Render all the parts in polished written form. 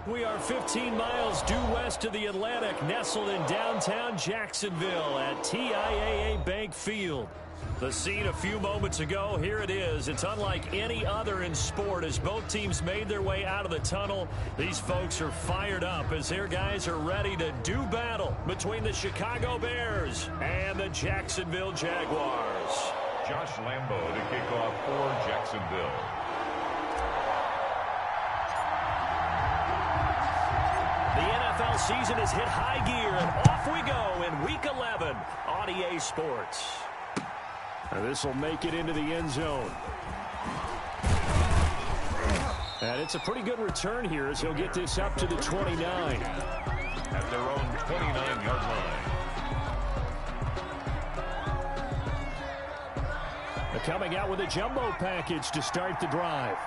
We are 15 miles due west of the Atlantic, nestled in downtown Jacksonville at TIAA Bank Field. The scene a few moments ago, here it is. It's unlike any other in sport as both teams made their way out of the tunnel. These folks are fired up as their guys are ready to do battle between the Chicago Bears and the Jacksonville Jaguars. Josh Lambo to kick off for Jacksonville. The NFL season has hit high gear, and off we go in Week 11 on EA Sports. This will make it into the end zone. And it's a pretty good return here as he'll get this up to the 29. At their own 29-yard line. They're coming out with a jumbo package to start the drive.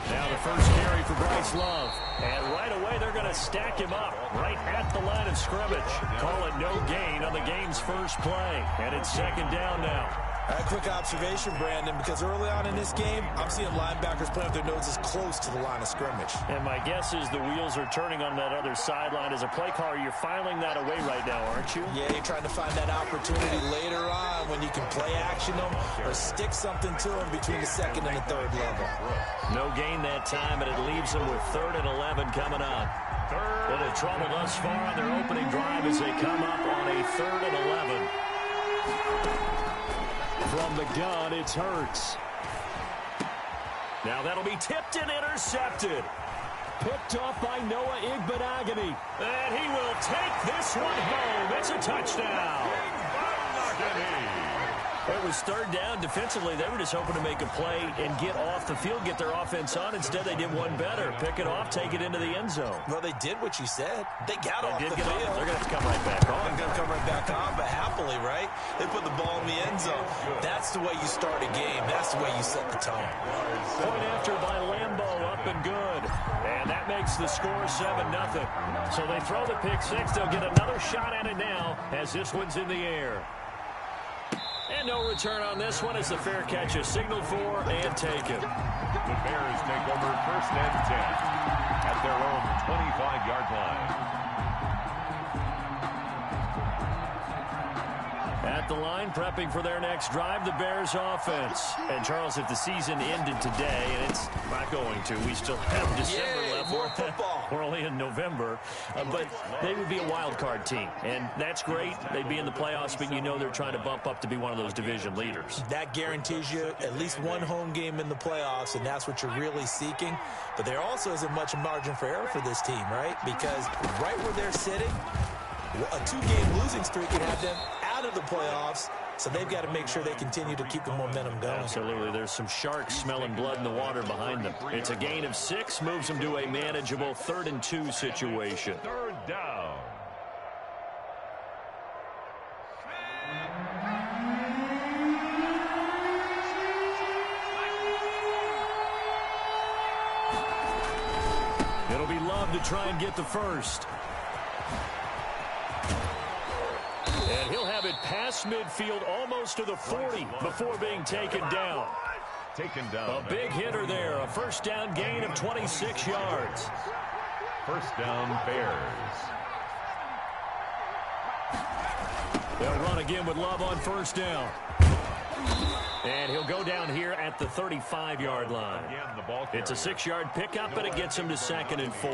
Now the first carry for Bryce Love. And right away they're going to stack him up right at the line of scrimmage. Call it no gain on the game's first play. And it's second down now. A quick observation, Brandon, because early on in this game, I'm seeing linebackers playing with their noses close to the line of scrimmage. And my guess is the wheels are turning on that other sideline. As a play caller, you're filing that away right now, aren't you? Yeah, you're trying to find that opportunity later on when you can play action them or stick something to them between the second and the third level. No gain that time, and it leaves them with 3rd and 11 coming up. Little trouble thus far on their opening drive as they come up on a 3rd and 11. From the gun, it's Hurts. Now that'll be tipped and intercepted. Picked off by Noah Igbenogany. And he will take this one home. It's a touchdown. It was 3rd down. Defensively, they were just hoping to make a play and get off the field, get their offense on. Instead, they did one better. Pick it off, take it into the end zone. Well, they did what you said. They got off the field. They're going to have to come right back on. They're going to come right back on, but happily, right? They put the ball in the end zone. That's the way you start a game. That's the way you set the tone. Point after by Lambo, up and good. And that makes the score 7-0. So they throw the pick six. They'll get another shot at it now as this one's in the air. And no return on this one as the fair catch is signaled for and taken. The Bears take over 1st and 10 at their own 25-yard line. At the line, prepping for their next drive, the Bears offense. And, Charles, if the season ended today, and it's not going to, we still have December left. More football. We're only in November. But they would be a wild card team. And that's great. They'd be in the playoffs, but you know they're trying to bump up to be one of those division leaders. That guarantees you at least one home game in the playoffs, and that's what you're really seeking. But there also isn't much margin for error for this team, right? Because right where they're sitting, a 2-game losing streak could have them out of the playoffs, so they've got to make sure they continue to keep the momentum going. Absolutely. There's some sharks smelling blood in the water behind them. It's a gain of 6, moves them to a manageable 3rd and 2 situation. 3rd down. It'll be Love to try and get the first. And he'll have it past midfield almost to the 40 before being taken down. A big hitter there. A 1st down gain of 26 yards. 1st down, Bears. They'll run again with Love on 1st down. And he'll go down here at the 35-yard line. It's a 6-yard pickup, but it gets him to 2nd and 4.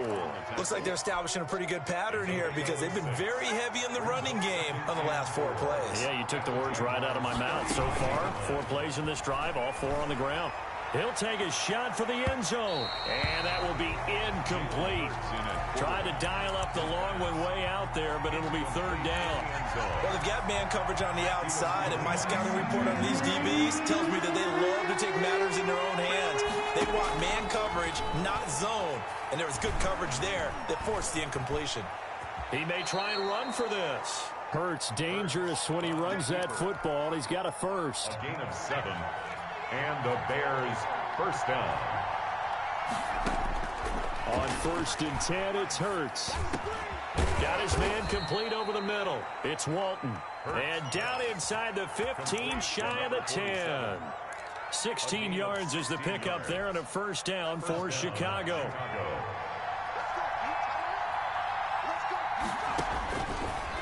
Looks like they're establishing a pretty good pattern here because they've been very heavy in the running game on the last 4 plays. Yeah, you took the words right out of my mouth. So far, 4 plays in this drive, all 4 on the ground. He'll take a shot for the end zone. And that will be incomplete. Tried to dial up the long one way out there, but it'll be 3rd down. Well, they've got man coverage on the outside, and my scouting report on these DBs tells me that they love to take matters in their own hands. They want man coverage, not zone. And there was good coverage there that forced the incompletion. He may try and run for this. Hurts dangerous when he runs that football. He's got a first. A gain of 7. And the Bears 1st down. On 1st and 10, it's Hurts. Got his man complete over the middle. It's Walton. And down inside the 15, shy of the 10. 16 yards is the pickup there and a first down for Chicago.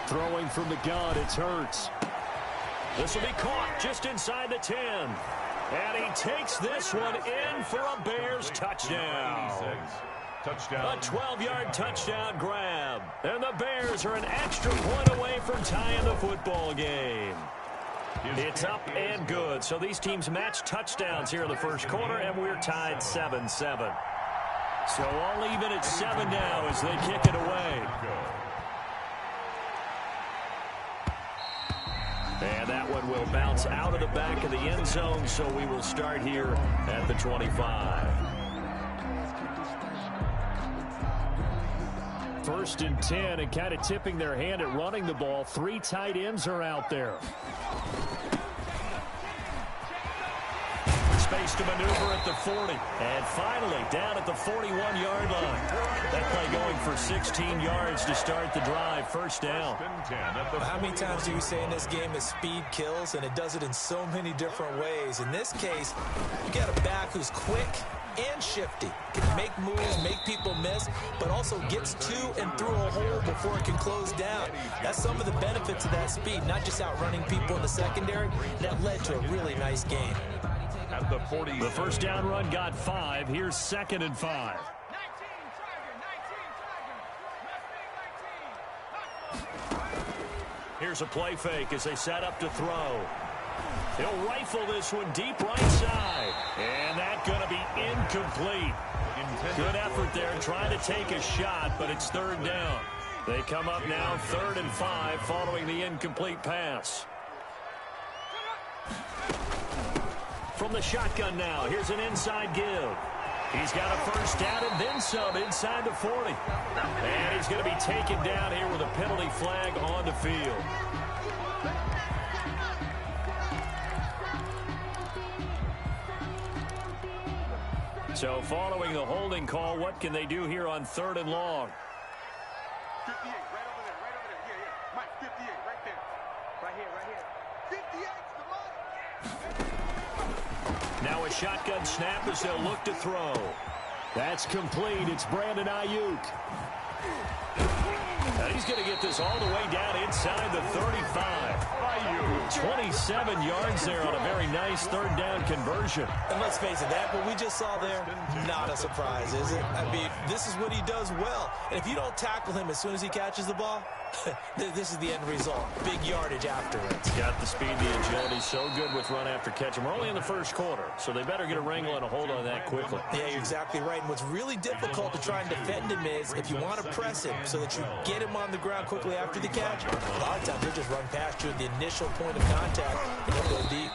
Throwing from the gun, it's Hurts. This will be caught just inside the 10. And he takes this one in for a Bears touchdown. A 12-yard touchdown grab. And the Bears are an extra point away from tying the football game. It's up and good. So these teams match touchdowns here in the first quarter, and we're tied 7-7. So all even at 7 now as they kick it away. And that one will bounce out of the back of the end zone, so we will start here at the 25. First and 10, and kind of tipping their hand at running the ball. 3 tight ends are out there. Space to maneuver at the 40. And finally, down at the 41-yard line. That play going for 16 yards to start the drive. First down. How many times do you say in this game that speed kills, and it does it in so many different ways? In this case, you got a back who's quick and shifty, can make moves, make people miss, but also gets to and through a hole before it can close down. That's some of the benefits of that speed, not just outrunning people in the secondary. That led to a really nice game. At the 40. The first down run got 5. Here's 2nd and 5. Here's a play fake as they set up to throw. He'll rifle this one deep right side. And that's going to be incomplete. Good effort there trying to take a shot, but it's 3rd down. They come up now 3rd and 5 following the incomplete pass. From the shotgun now, here's an inside give. He's got a first down and then some inside the 40. And he's going to be taken down here with a penalty flag on the field. So following the holding call, what can they do here on 3rd and long? 58, right over there, right over there. Yeah. Mike, 58, right there. Right here. 58's the money. Now a shotgun snap as they'll look to throw. That's complete. It's Brandon Ayuk. And he's going to get this all the way down inside the 35. 27 yards there on a very nice 3rd down conversion. And let's face it, that what we just saw there, not a surprise, is it? I mean, this is what he does well. And if you don't tackle him as soon as he catches the ball, this is the end result. Big yardage afterwards. Got the speed, the agility, so good with run after catch. And we're only in the first quarter, so they better get a wrangle and a hold on that quickly. Yeah, you're exactly right. And what's really difficult to try and defend him is if you want to press him so that you get him on the ground quickly after the catch, a lot of times he'll just run past you at the initial point of contact and he'll go deep.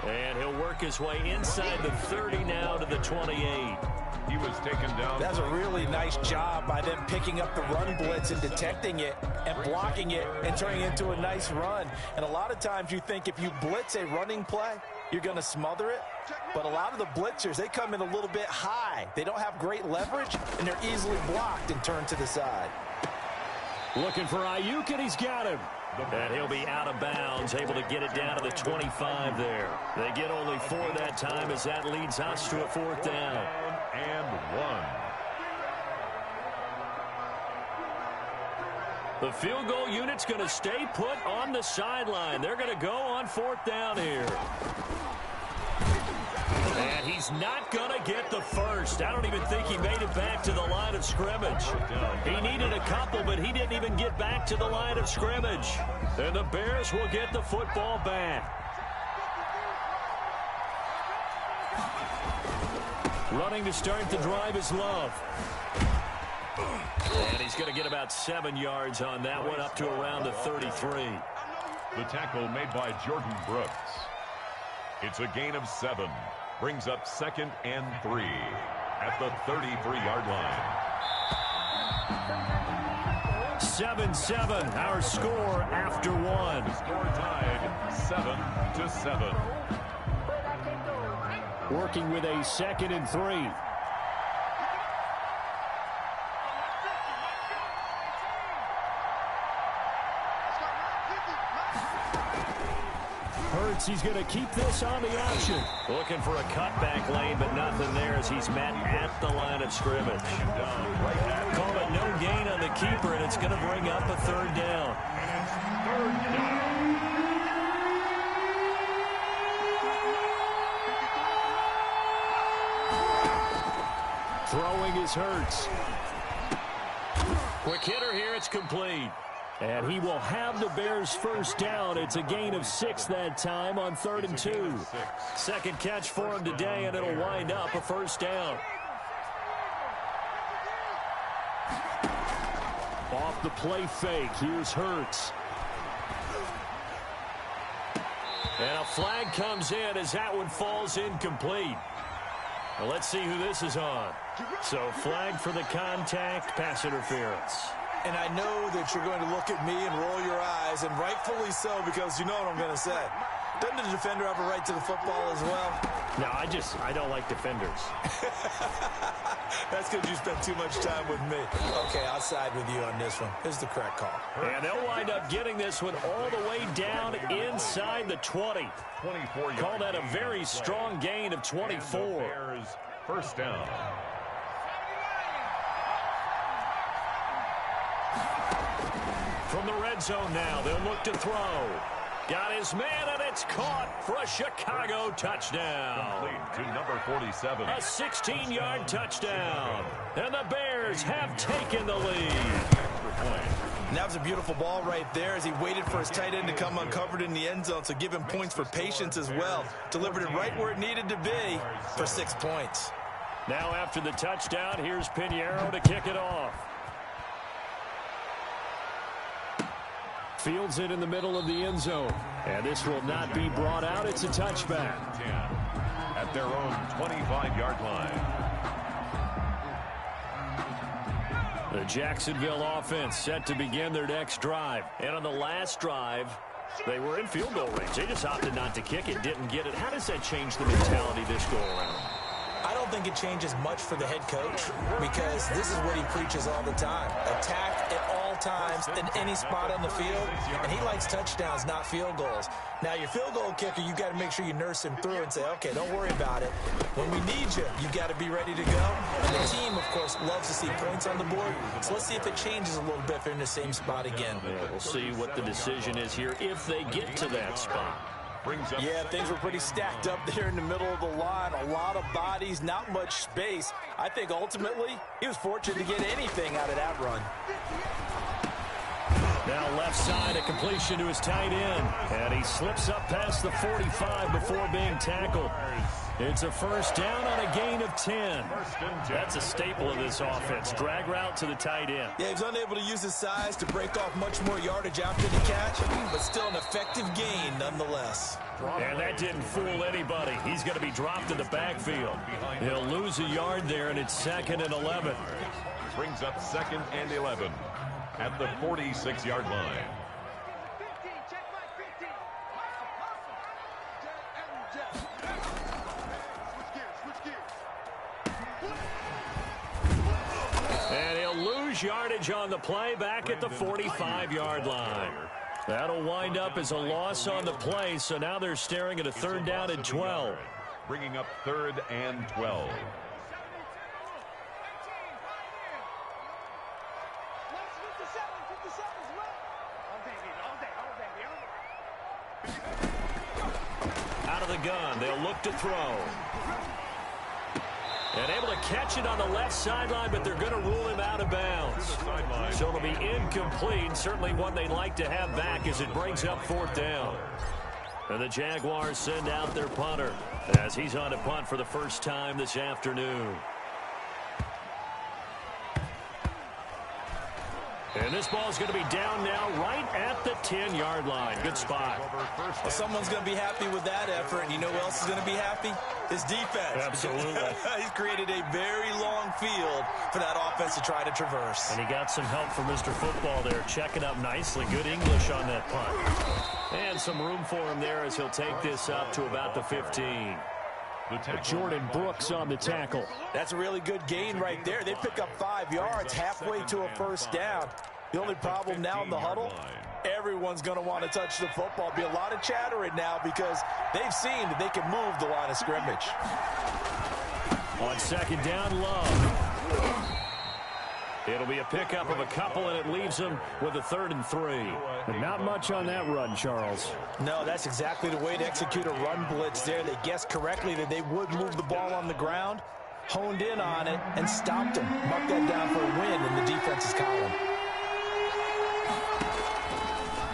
And he'll work his way inside the 30 now to the 28. He was taken down. That's a really nice job by them picking up the run blitz and detecting it and blocking it and turning it into a nice run. And a lot of times you think if you blitz a running play, you're going to smother it. But a lot of the blitzers, they come in a little bit high. They don't have great leverage, and they're easily blocked and turned to the side. Looking for Ayuk, and he's got him. And he'll be out of bounds, able to get it down to the 25 there. They get only 4 that time as that leads us to a 4th down. And 1. The field goal unit's going to stay put on the sideline. They're going to go on 4th down here. And he's not going to get the first. I don't even think he made it back to the line of scrimmage. He needed a couple, but he didn't even get back to the line of scrimmage. And the Bears will get the football back. Running to start the drive is Love. And he's going to get about 7 yards on that one, up to around the 33. The tackle made by Jordan Brooks. It's a gain of 7. Brings up 2nd and 3 at the 33-yard line. 7-7, our score after 1. Score tied 7-7. Working with a 2nd and 3. guess he's going to keep this on the option. Looking for a cutback lane, but nothing there as he's met at the line of scrimmage. Call it no gain on the keeper, and it's going to bring up a third down. Throwing is Hurts. Quick hitter here, it's complete. And he will have the Bears first down. It's a gain of 6 that time on 3rd and 2. Second catch for him today, and it'll wind up a first down. Off the play fake, here's Hurts. And a flag comes in as that one falls incomplete. Well, let's see who this is on. So flag for the contact, pass interference. And I know that you're going to look at me and roll your eyes, and rightfully so, because you know what I'm going to say. Doesn't the defender have a right to the football as well? No, I don't like defenders. That's because you spent too much time with me. Okay, I'll side with you on this one. This is the correct call. And they'll wind up getting this one all the way down inside the 20. Call that a very strong gain of 24. First down. From the red zone now, they'll look to throw. Got his man, and it's caught for a Chicago touchdown. Complete to number 47. A 16-yard touchdown. And the Bears have taken the lead. And that was a beautiful ball right there as he waited for his tight end to come uncovered in the end zone, so give him points for patience as well. Delivered it right where it needed to be for 6 points. Now after the touchdown, here's Pinheiro to kick it off. Fields it in the middle of the end zone. And this will not be brought out. It's a touchback. At their own 25-yard line. The Jacksonville offense set to begin their next drive. And on the last drive, they were in field goal range. They just opted not to kick it, didn't get it. How does that change the mentality this go around? I don't think it changes much for the head coach because this is what he preaches all the time. Attack at all times in any spot on the field, and he likes touchdowns, not field goals. Now, your field goal kicker, you got to make sure you nurse him through and say, okay, don't worry about it. When we need you, you got to be ready to go. And the team, of course, loves to see points on the board, so let's see if it changes a little bit if they're in the same spot again. Yeah, we'll see what the decision is here if they get to that spot. Yeah, things were pretty stacked up there in the middle of the line. A lot of bodies, not much space. I think ultimately he was fortunate to get anything out of that run. Now left side, a completion to his tight end. And he slips up past the 45 before being tackled. It's a first down on a gain of 10. That's a staple of this offense. Drag route to the tight end. Yeah, he was unable to use his size to break off much more yardage after the catch, but still an effective gain nonetheless. And that didn't fool anybody. He's going to be dropped in the backfield. He'll lose a yard there, and it's 2nd and 11. Brings up 2nd and 11 at the 46-yard line. And he'll lose yardage on the play back at the 45-yard line. That'll wind up as a loss on the play, so now they're staring at a 3rd down and 12. Bringing up 3rd and 12. Out of the gun, they'll look to throw. And able to catch it on the left sideline, but they're going to rule him out of bounds. So it'll be incomplete. Certainly one they'd like to have back as it brings up 4th down. And the Jaguars send out their punter as he's on to punt for the first time this afternoon. And this ball is going to be down now right at the 10-yard line. Good spot. Well, someone's going to be happy with that effort, and you know who else is going to be happy? His defense. Absolutely. He's created a very long field for that offense to try to traverse. And he got some help from Mr. Football there, checking up nicely. Good English on that punt. And some room for him there as he'll take this up to about the 15. Jordan Brooks on the tackle. That's a really good gain right there. They pick up 5 yards halfway to a first down. The only problem now in the huddle everyone's going to want to touch the football. Be a lot of chattering now because they've seen that they can move the line of scrimmage. On second down, Love. It'll be a pickup of a couple, and it leaves them with a 3rd and 3. But not much on that run, Charles. No, that's exactly the way to execute a run blitz there. They guessed correctly that they would move the ball on the ground, honed in on it, and stopped them. Marked that down for a win in the defense's column.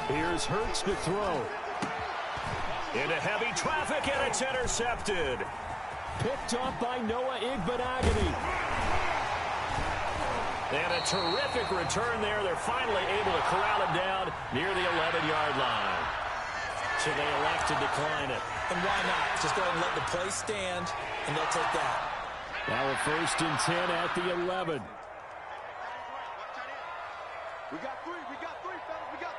Here's Hurts to throw. Into heavy traffic, and it's intercepted. Picked up by Noah Igbenogany. And a terrific return there. They're finally able to corral him down near the 11-yard line. So they elect to decline it. And why not? Just go ahead and let the play stand, and they'll take that. Now a 1st and 10 at the 11. We got three, fellas. We got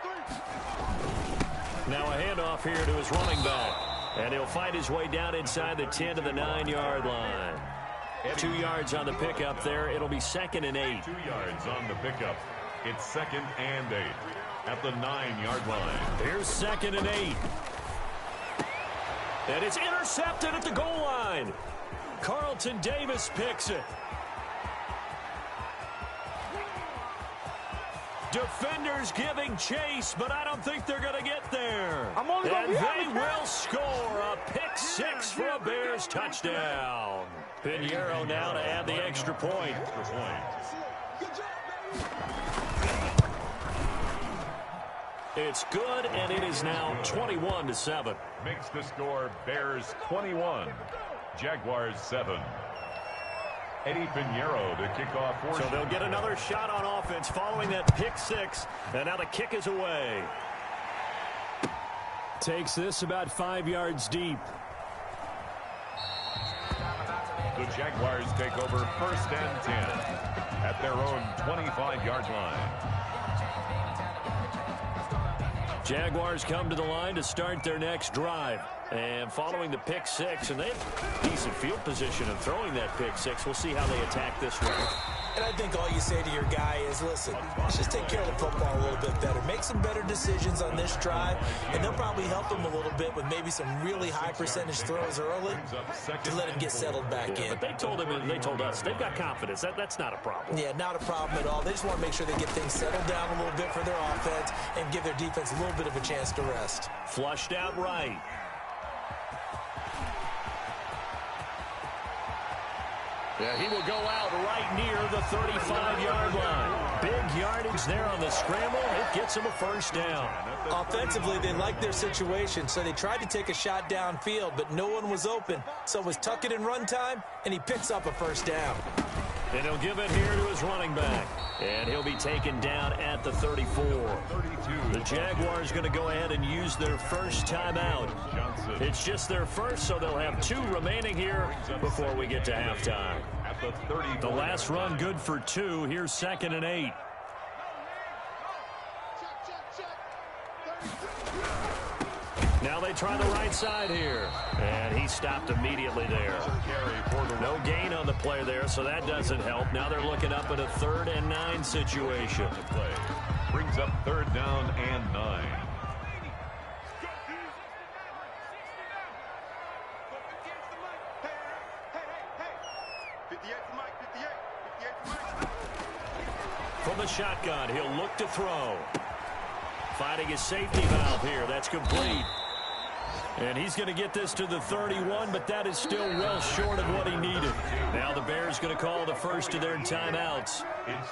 3. Now a handoff here to his running back. And he'll fight his way down inside the 10 to the 9-yard line. 2 yards on the pickup there. It'll be 2nd and 8. 2 yards on the pickup. It's 2nd and 8 at the 9-yard line. Here's 2nd and 8. And it's intercepted at the goal line. Carlton Davis picks it. Defenders giving chase, but I don't think they're going to get there. And they will score a pick 6 for a Bears touchdown. Pinheiro now to add the extra point. It's good, and it is now 21-7. Makes the score Bears 21, Jaguars 7. Eddie Pinheiro to kick off. So they'll get another shot on offense following that pick 6, and now the kick is away. Takes this about 5 yards deep. The Jaguars take over 1st and 10 at their own 25-yard line. Jaguars come to the line to start their next drive. And following the pick 6, and they have decent field position of throwing that pick 6. We'll see how they attack this one. And I think all you say to your guy is, listen, let's just take care of the football a little bit better. Make some better decisions on this drive, and they'll probably help him a little bit with maybe some really high percentage throws early to let him get settled back in. But they told him, and they told us, they've got confidence. That's not a problem. Yeah, not a problem at all. They just want to make sure they get things settled down a little bit for their offense and give their defense a little bit of a chance to rest. Flushed out right. Yeah, he will go out right near the 35-yard line. Big yardage there on the scramble. It gets him a 1st down. Offensively, they liked their situation, so they tried to take a shot downfield, but no one was open. So it was tuck it in run time, and he picks up a 1st down. And he'll give it here to his running back. And he'll be taken down at the 34. The Jaguars going to go ahead and use their first timeout. It's just their first, so they'll have 2 remaining here before we get to halftime. The last run good for 2. Here's 2nd and 8. Now they try the right side here. And he stopped immediately there. No gain on the play there, so that doesn't help. Now they're looking up at a 3rd and 9 situation. Brings up 3rd down and 9. From the shotgun, he'll look to throw. Finding his safety valve here. That's complete. And he's going to get this to the 31, but that is still well short of what he needed. Now the Bears going to call the first of their timeouts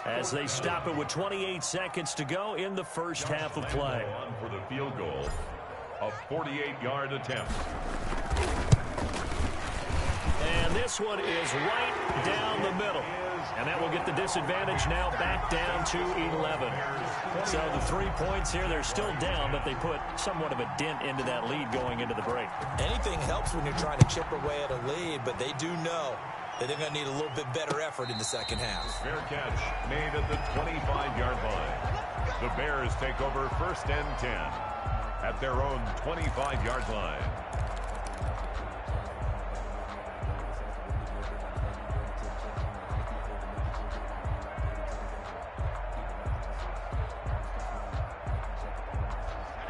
as they stop it with 28 seconds to go in the first half of play. For the field goal, a 48-yard attempt. And this one is right down the middle. And that will get the disadvantage now back down to 11. So the 3 points here, they're still down, but they put somewhat of a dent into that lead going into the break. Anything helps when you're trying to chip away at a lead, but they do know that they're going to need a little bit better effort in the second half. Fair catch made at the 25-yard line. The Bears take over 1st and 10 at their own 25-yard line.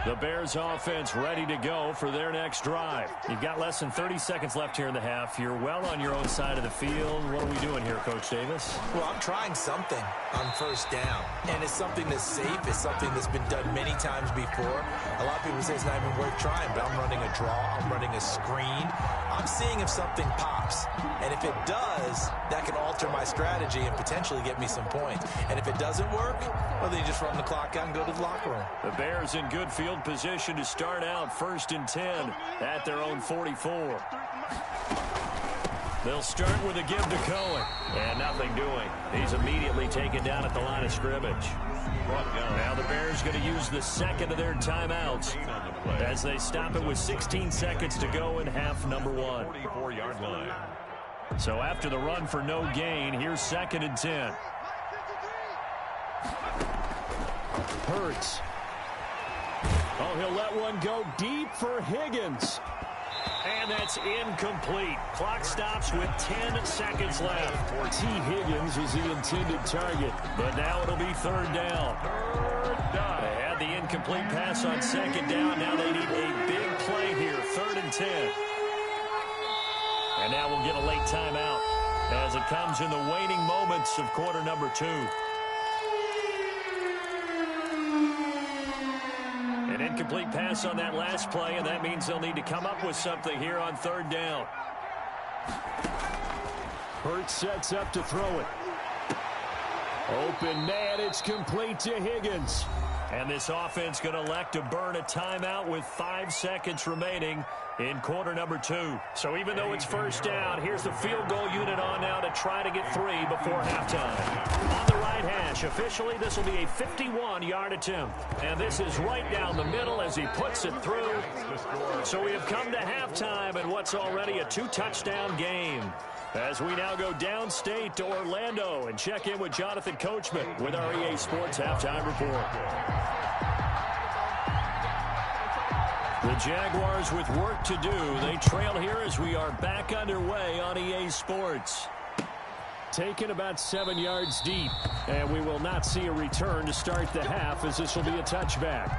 The Bears offense ready to go for their next drive. You've got less than 30 seconds left here in the half. You're well on your own side of the field. What are we doing here, Coach Davis? Well, I'm trying something on first down, and it's something that's safe. It's something that's been done many times before. A lot of people say it's not even worth trying, but I'm running a draw. I'm running a screen. I'm seeing if something pops, and if it does, that can alter my strategy and potentially get me some points. And if it doesn't work, well, then you just run the clock out and go to the locker room. The Bears in good field position to start out 1st and 10 at their own 44. They'll start with a give to Cohen. And nothing doing. He's immediately taken down at the line of scrimmage. Now the Bears going to use the second of their timeouts as they stop it with 16 seconds to go in half number 1. 44-yard line. So after the run for no gain, here's 2nd and 10. Hurts. Oh, he'll let one go deep for Higgins. And that's incomplete. Clock stops with 10 seconds left. T. Higgins was the intended target, but now it'll be 3rd down. They had the incomplete pass on 2nd down. Now they need a big play here, 3rd and 10. And now we'll get a late timeout as it comes in the waning moments of quarter number 2. An incomplete pass on that last play, and that means they'll need to come up with something here on 3rd down. Hurts sets up to throw it. Open man, it's complete to Higgins. And this offense going to elect to burn a timeout with 5 seconds remaining in quarter number 2. So even though it's 1st down, here's the field goal unit on now to try to get 3 before halftime. On the right hash, officially this will be a 51-yard attempt. And this is right down the middle as he puts it through. So we have come to halftime in what's already a 2-touchdown game. As we now go downstate to Orlando and check in with Jonathan Coachman with our EA Sports Halftime Report. The Jaguars with work to do. They trail here as we are back underway on EA Sports. Taken about 7 yards deep, and we will not see a return to start the half as this will be a touchback.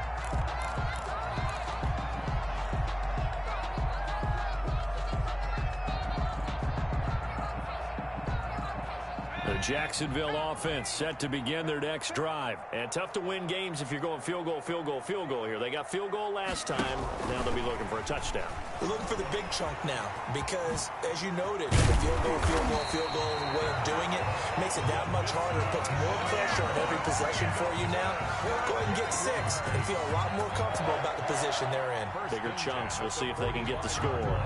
The Jacksonville offense set to begin their next drive. And tough to win games if you're going field goal, field goal, field goal here. They got field goal last time. Now they'll be looking for a touchdown. They're looking for the big chunk now because, as you noted, the field goal, field goal, field goal, the way of doing it makes it that much harder. It puts more pressure on every possession for you now. Go ahead and get 6 and feel a lot more comfortable about the position they're in. Bigger chunks. We'll see if they can get the score.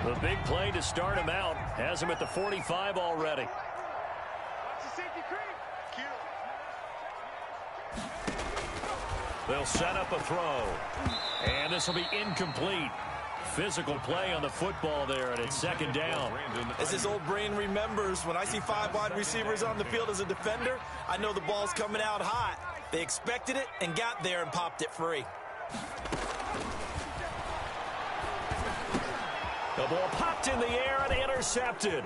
The big play to start him out has him at the 45 already. They'll set up a throw. And this will be incomplete. Physical play on the football there, and it's 2nd down. As this old brain remembers, when I see 5 wide receivers on the field as a defender, I know the ball's coming out hot. They expected it and got there and popped it free. The ball popped in the air and intercepted.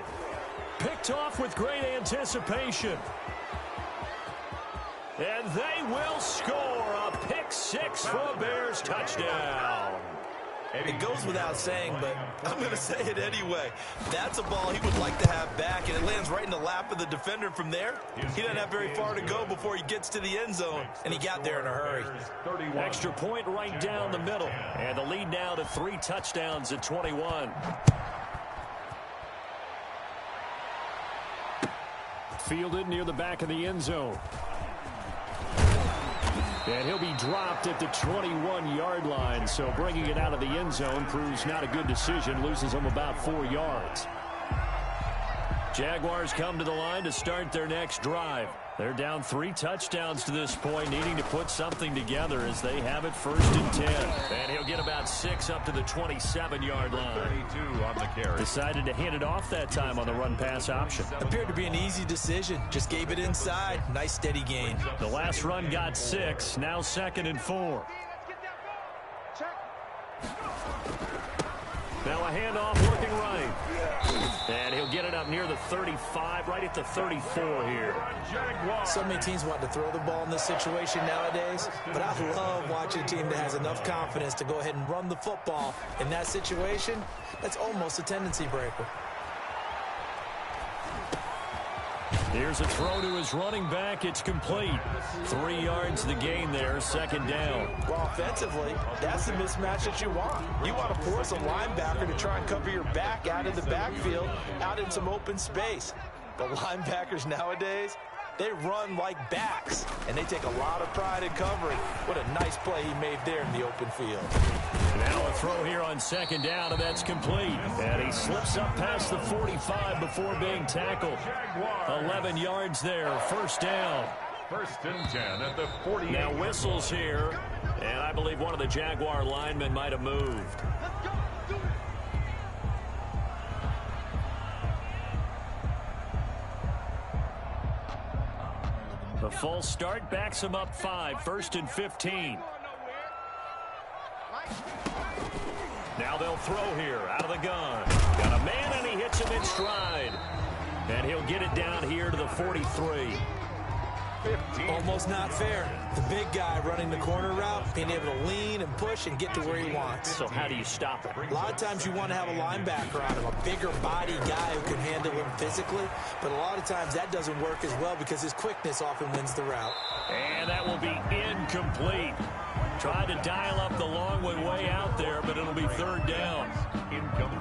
Picked off with great anticipation. And they will score a pick 6 for a Bears touchdown. It goes without saying, but I'm going to say it anyway. That's a ball he would like to have back, and it lands right in the lap of the defender from there. He doesn't have very far to go before he gets to the end zone, and he got there in a hurry. Extra point right down the middle, and the lead now to 3 touchdowns at 21. Fielded near the back of the end zone. And he'll be dropped at the 21-yard line, so bringing it out of the end zone proves not a good decision, loses him about 4 yards. Jaguars come to the line to start their next drive. They're down 3 touchdowns to this point, needing to put something together as they have it 1st and 10. And he'll get about 6 up to the 27-yard line. 32 on the carry. Decided to hand it off that time on the run-pass option. Appeared to be an easy decision. Just gave it inside. Nice steady gain. The last run got 6. Now 2nd and 4. Now a handoff working right. And he'll get it up near the 35, right at the 34 here. So many teams want to throw the ball in this situation nowadays, but I love watching a team that has enough confidence to go ahead and run the football. In that situation, that's almost a tendency breaker. Here's a throw to his running back. It's complete. 3 yards the gain there, second down. Well, offensively, that's the mismatch that you want. You want to force a linebacker to try and cover your back out of the backfield, out in some open space. But linebackers nowadays, they run like backs, and they take a lot of pride in covering. What a nice play he made there in the open field. Now a throw here on second down, and that's complete. And he slips up past the 45 before being tackled. 11 yards there, first down. First and 10 at the 48. Now whistles here, and I believe one of the Jaguar linemen might have moved. The false start backs him up 5, first and 15. Now they'll throw here out of the gun. Got a man, and he hits him in stride. And he'll get it down here to the 43. 15. Almost not fair. The big guy running the corner route, being able to lean and push and get to where he wants. So how do you stop it? A lot of times you want to have a linebacker on him, a bigger body guy who can handle him physically, but a lot of times that doesn't work as well because his quickness often wins the route. And that will be incomplete. Tried to dial up the long one way out there, but it'll be third down.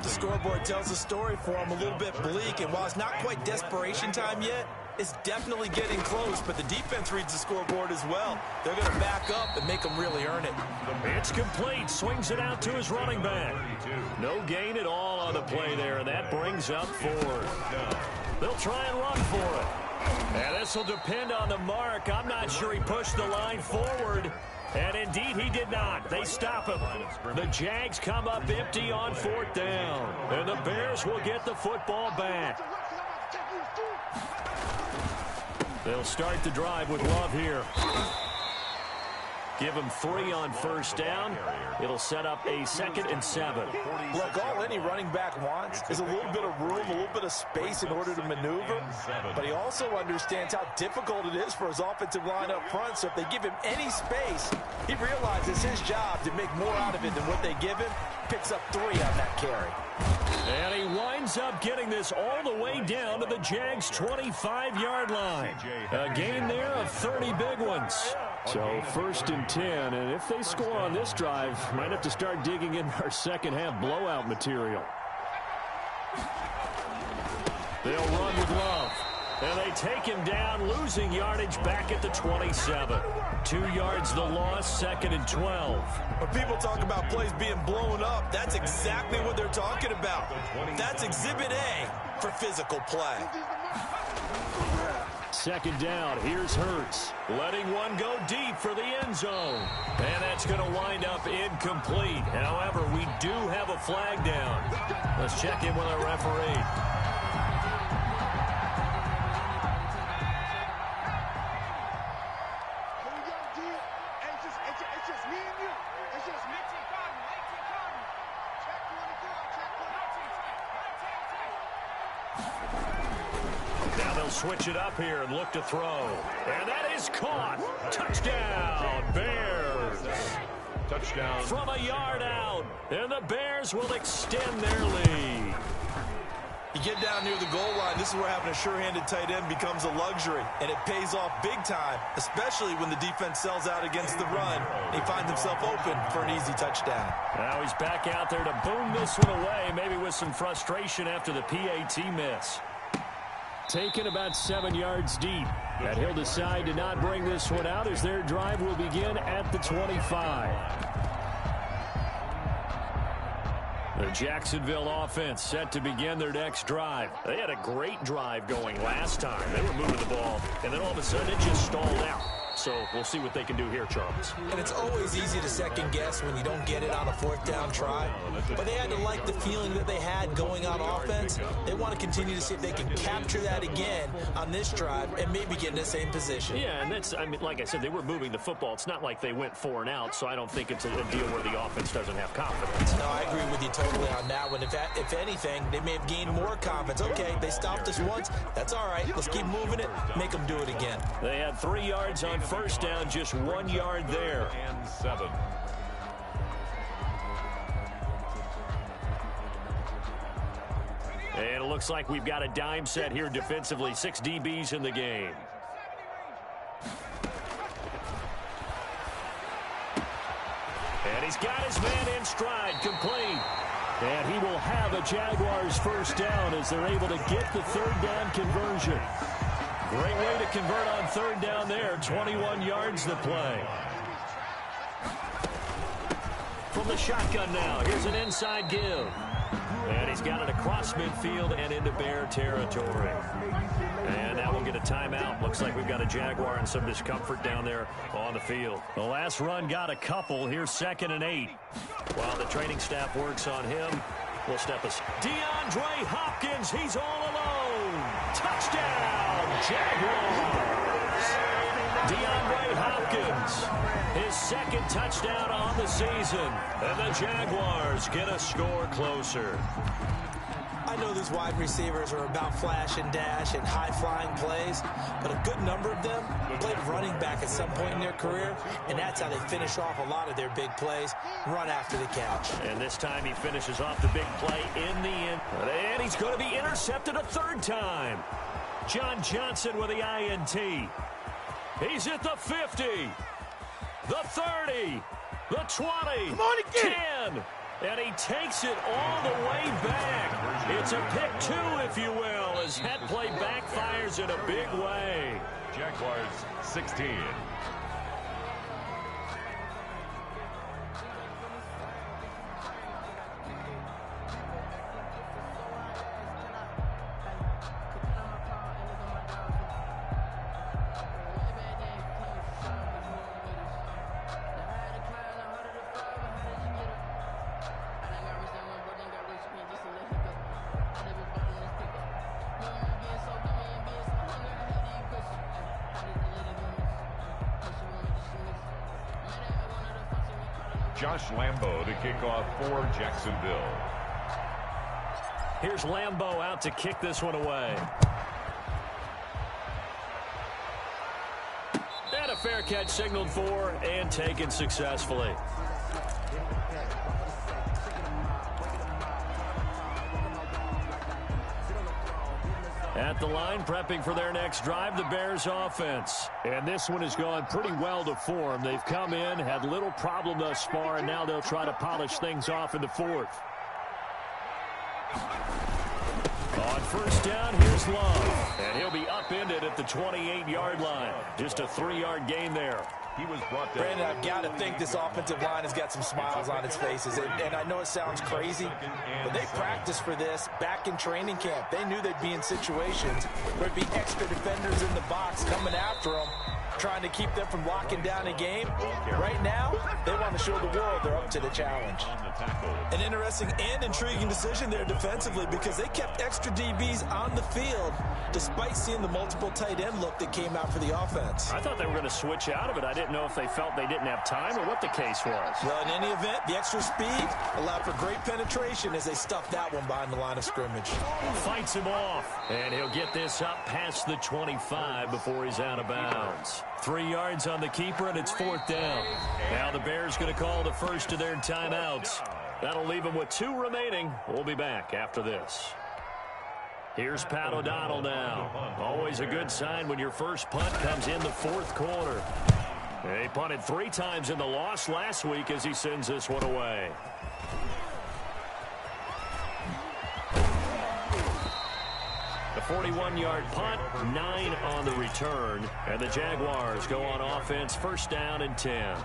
The scoreboard tells a story for him, a little bit bleak, and while it's not quite desperation time yet, it's definitely getting close, but the defense reads the scoreboard as well. They're going to back up and make them really earn it. It's complete. Swings it out to his running back. No gain at all on the play there, and that brings up 4. They'll try and run for it. And this will depend on the mark. I'm not sure he pushed the line forward. And indeed, he did not. They stop him. The Jags come up empty on 4th down. And the Bears will get the football back. They'll start the drive with Love here. Give him 3 on first down. It'll set up a 2nd and 7. Look, all any running back wants is a little bit of room, a little bit of space in order to maneuver. But he also understands how difficult it is for his offensive line up front. So if they give him any space, he realizes his job to make more out of it than what they give him. Picks up 3 on that carry. And he winds up getting this all the way down to the Jags' 25-yard line. A gain there of 30 big ones. So 1st and 10, and if they score on this drive, might have to start digging in our second half blowout material. They'll run with Love. And they take him down, losing yardage back at the 27. 2 yards the loss, 2nd and 12. When people talk about plays being blown up, that's exactly what they're talking about. That's Exhibit A for physical play. 2nd down, here's Hurts. Letting one go deep for the end zone. And that's going to wind up incomplete. However, we do have a flag down. Let's check in with our referee. Switch it up here and look to throw. And that is caught. Touchdown, Bears. Touchdown. From a yard out. And the Bears will extend their lead. You get down near the goal line, this is where having a sure-handed tight end becomes a luxury. And it pays off big time, especially when the defense sells out against the run. He finds himself open for an easy touchdown. Now he's back out there to boom this one away, maybe with some frustration after the PAT miss. Taken about 7 yards deep. And he'll decide to not bring this one out as their drive will begin at the 25. The Jacksonville offense set to begin their next drive. They had a great drive going last time. They were moving the ball, and then all of a sudden it just stalled out. So we'll see what they can do here, Charles. And it's always easy to second guess when you don't get it on a fourth down try. But they had to like the feeling that they had going on offense. They want to continue to see if they can capture that again on this drive and maybe get in the same position. Yeah, and that's, I mean, like I said, they were moving the football. It's not like they went 4 and out, so I don't think it's a deal where the offense doesn't have confidence. No, I agree with you totally on that one. If anything, they may have gained more confidence. Okay, they stopped us once. That's all right. Let's keep moving it. Make them do it again. They had 3 yards on first down, just 1 yard there. And 7. And it looks like we've got a dime set here defensively. 6 DBs in the game. And he's got his man in stride, complete. And he will have a Jaguars first down as they're able to get the third down conversion. Great way to convert on third down there. 21 yards to play. From the shotgun now, here's an inside give. And he's got it across midfield and into Bear territory. And now we'll get a timeout. Looks like we've got a Jaguar and some discomfort down there on the field. The last run got a couple. Here's 2nd and 8. While the training staff works on him, we'll step us. DeAndre Hopkins, he's all alone. Touchdown, Jaguars. DeAndre Hopkins, his 2nd touchdown on the season. And the Jaguars get a score closer. I know these wide receivers are about flash and dash and high-flying plays, but a good number of them played running back at some point in their career, and that's how they finish off a lot of their big plays, run after the catch. And this time he finishes off the big play in the end. And he's going to be intercepted a 3rd time. John Johnson with the INT. He's at the 50, the 30, the 20, 10. And he takes it all the way back. It's a pick 2, if you will, as that play backfires in a big way. Jaguars 16. Josh Lambo to kick off for Jacksonville. Here's Lambo out to kick this one away. And a fair catch signaled for and taken successfully. At the line, prepping for their next drive, the Bears offense. And this one has gone pretty well to form. They've come in, had little problem thus far, and now they'll try to polish things off in the 4th. On first down, here's Love. And he'll be upended at the 28-yard line. Just a 3-yard gain there. He was brought down. Brandon, I've got to think this offensive line has got some smiles on its faces. And I know it sounds crazy, but they practiced for this back in training camp. They knew they'd be in situations where there'd be extra defenders in the box coming after them, trying to keep them from locking down a game. Right now, they want to show the world they're up to the challenge. An interesting and intriguing decision there defensively because they kept extra DBs on the field despite seeing the multiple tight end look that came out for the offense. I thought they were going to switch out of it. I didn't know if they felt they didn't have time or what the case was. Well, in any event, the extra speed allowed for great penetration as they stuffed that one behind the line of scrimmage. Fights him off, and he'll get this up past the 25 before he's out of bounds. 3 yards on the keeper, and it's 4th down. Now the Bears going to call the first of their timeouts. That'll leave them with 2 remaining. We'll be back after this. Here's Pat O'Donnell now. Always a good sign when your first punt comes in the 4th quarter. He punted 3 times in the loss last week as he sends this one away. The 41-yard punt, 9 on the return. And the Jaguars go on offense, first down and 10.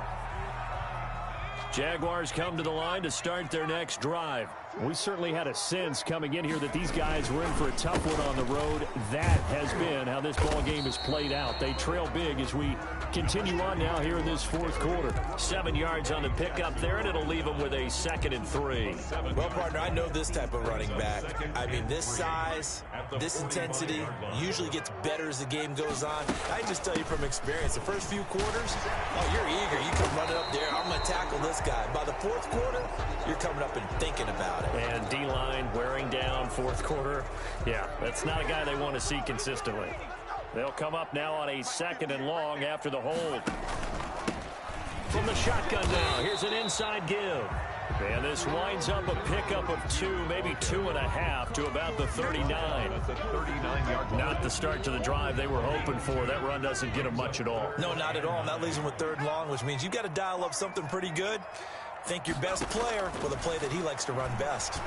Jaguars come to the line to start their next drive. We certainly had a sense coming in here that these guys were in for a tough one on the road. That has been how this ball game has played out. They trail big as we continue on now here in this fourth quarter. 7 yards on the pickup there, and it'll leave them with a 2nd and 3. Well, partner, I know this type of running back. I mean, this size, this intensity usually gets better as the game goes on. I just tell you from experience, the first few quarters, oh, you're eager. You come running up there. I'm going to tackle this guy. By the fourth quarter, you're coming up and thinking about it. And D-line wearing down fourth quarter. Yeah, that's not a guy they want to see consistently. They'll come up now on a 2nd and long after the hold. From the shotgun now, here's an inside give. And this winds up a pickup of 2, maybe 2.5 to about the 39. Not the start to the drive they were hoping for. That run doesn't get them much at all. No, not at all. And that leaves them with 3rd and long, which means you've got to dial up something pretty good. Think your best player with a play that he likes to run best.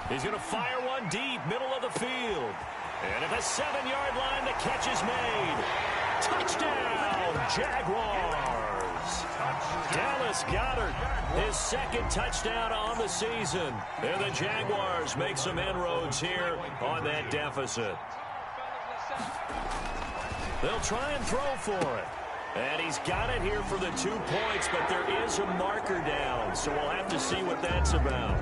He's going to fire one deep, middle of the field. And at the 7-yard line, the catch is made. Touchdown, Jaguars. Dallas Goedert, his 2nd touchdown on the season. And the Jaguars make some inroads here on that deficit. They'll try and throw for it. And he's got it here for the 2 points, but there is a marker down, so we'll have to see what that's about.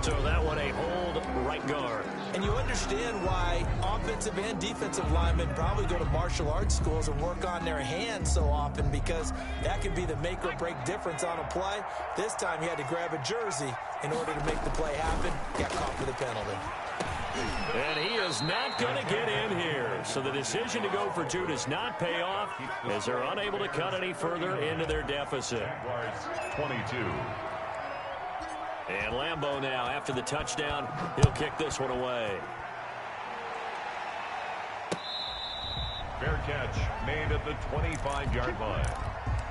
So that one a hold right guard. And you understand why offensive and defensive linemen probably go to martial arts schools and work on their hands so often, because that can be the make or break difference on a play. This time he had to grab a jersey in order to make the play happen. Got caught for the penalty. And he is not going to get in here. So the decision to go for 2 does not pay off as they're unable to cut any further into their deficit. 22. And Lambeau now, after the touchdown, he'll kick this one away. Fair catch made at the 25-yard line.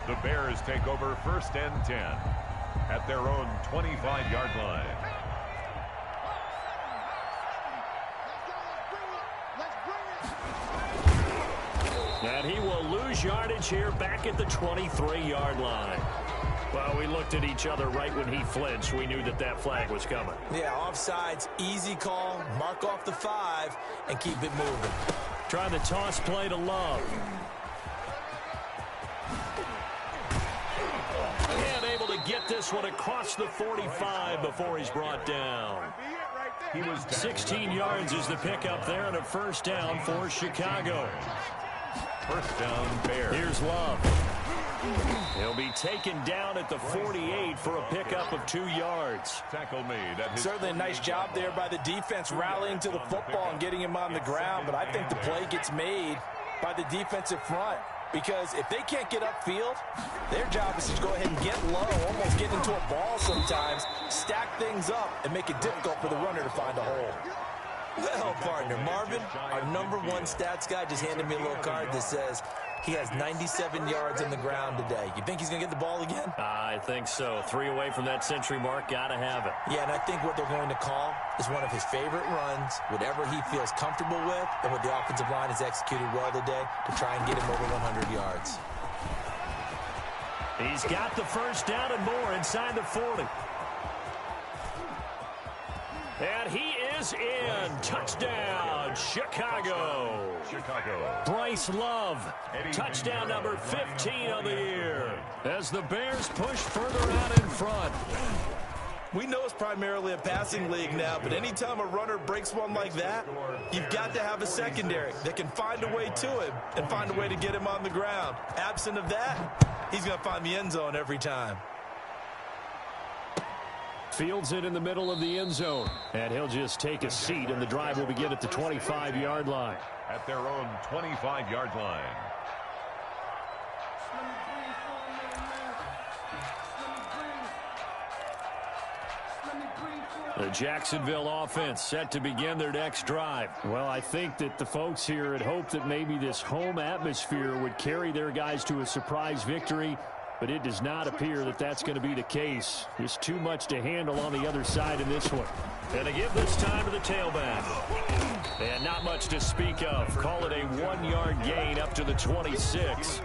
The Bears take over 1st and 10 at their own 25-yard line. And he will lose yardage here back at the 23-yard line. Well, we looked at each other right when he flinched. We knew that that flag was coming. Yeah, offsides, easy call, mark off the 5, and keep it moving. Try the toss play to Love. And able to get this one across the 45 before he's brought down. He was 16 yards is the pickup there, and a 1st down for Chicago. 1st down, Bears. Here's Love. He'll be taken down at the 48 for a pickup of 2 yards. Tackle made at his Certainly a nice job there by the defense rallying to the football and getting him on the ground, but I think the play gets made by the defensive front, because if they can't get upfield, their job is to go ahead and get low, almost get into a ball sometimes, stack things up, and make it difficult for the runner to find a hole. Well, partner, Marvin, our #1 stats guy, just handed me a little card that says he has 97 yards on the ground today. You think he's going to get the ball again? I think so. 3 away from that century mark. Got to have it. Yeah, and I think what they're going to call is one of his favorite runs, whatever he feels comfortable with, and what the offensive line has executed well today to try and get him over 100 yards. He's got the 1st down and more inside the 40. And he is in. Touchdown, Chicago. Bryce Love, touchdown number 15 of the year, as the Bears push further out in front. We know it's primarily a passing league now, but anytime a runner breaks one like that, you've got to have a secondary that can find a way to him and find a way to get him on the ground. Absent of that, he's going to find the end zone every time. Fields it in the middle of the end zone, and he'll just take a seat, and the drive will begin at the 25-yard line. At their own 25-yard line. The Jacksonville offense set to begin their next drive. Well, I think that the folks here had hoped that maybe this home atmosphere would carry their guys to a surprise victory, but it does not appear that that's going to be the case. There's too much to handle on the other side in this one. And to give this time to the tailback. And not much to speak of. Call it a 1-yard gain up to the 26.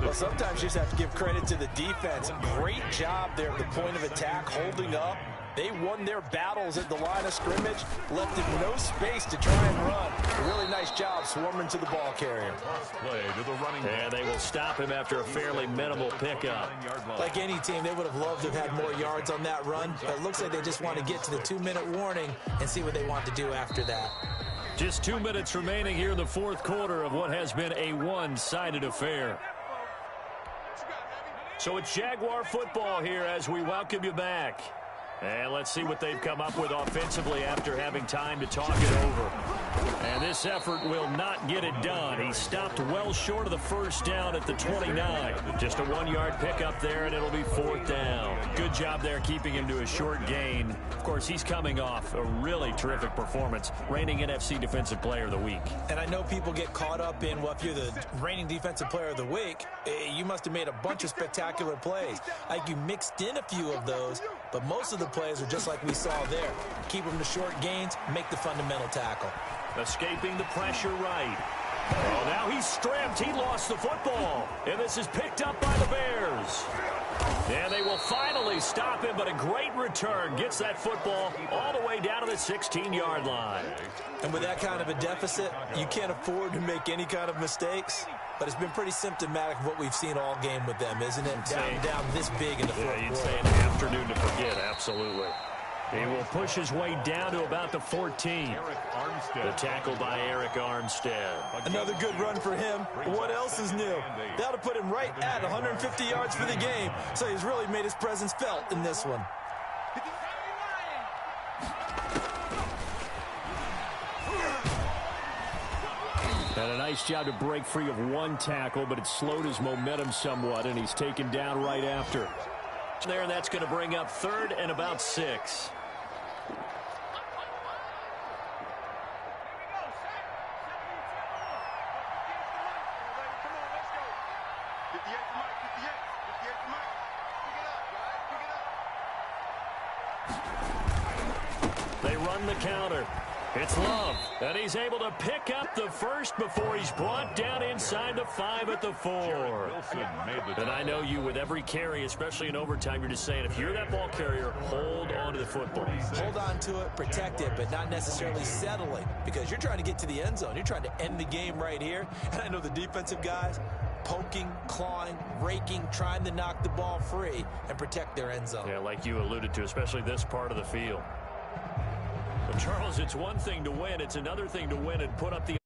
Well, sometimes you just have to give credit to the defense. Great job there at the point of attack, holding up, They won their battles at the line of scrimmage, left him no space to try and run. A really nice job swarming to the ball carrier. Play to the running back. And they will stop him after a fairly minimal pickup. Like any team, they would have loved to have had more yards on that run, but it looks like they just want to get to the 2-minute warning and see what they want to do after that. Just 2 minutes remaining here in the fourth quarter of what has been a one-sided affair. So it's Jaguar football here as we welcome you back. And let's see what they've come up with offensively after having time to talk it over. And this effort will not get it done. He stopped well short of the first down at the 29. Just a 1-yard pickup there, and it'll be 4th down. Good job there keeping him to a short gain. Of course, he's coming off a really terrific performance, reigning NFC Defensive Player of the Week. And I know people get caught up in, well, if you're the reigning Defensive Player of the Week, you must have made a bunch of spectacular plays. Like you mixed in a few of those, but most of the plays are just like we saw there. Keep them to short gains, make the fundamental tackle. Escaping the pressure right. Oh, now he's stripped. He lost the football. And this is picked up by the Bears. And they will finally stop him, but a great return gets that football all the way down to the 16-yard line. And with that kind of a deficit, you can't afford to make any kind of mistakes. But it's been pretty symptomatic of what we've seen all game with them, isn't it? Down this big in the fourth quarter. You'd say an afternoon to forget, absolutely. He will push his way down to about the 14. The tackle by Eric Armstead. Another good run for him. What else is new? That'll put him right at 150 yards for the game. So he's really made his presence felt in this one. And a nice job to break free of one tackle, but it slowed his momentum somewhat, and he's taken down right after. There, and that's going to bring up 3rd and about 6. They run the counter. It's Love, and he's able to pick up the first before he's brought down inside the 5 at the 4. And I know you, with every carry, especially in overtime, you're just saying, if you're that ball carrier, hold on to the football. Hold on to it, protect it, but not necessarily settling, because you're trying to get to the end zone. You're trying to end the game right here. And I know the defensive guys poking, clawing, raking, trying to knock the ball free and protect their end zone. Yeah, like you alluded to, especially this part of the field. But Charles, it's one thing to win. It's another thing to win and put up the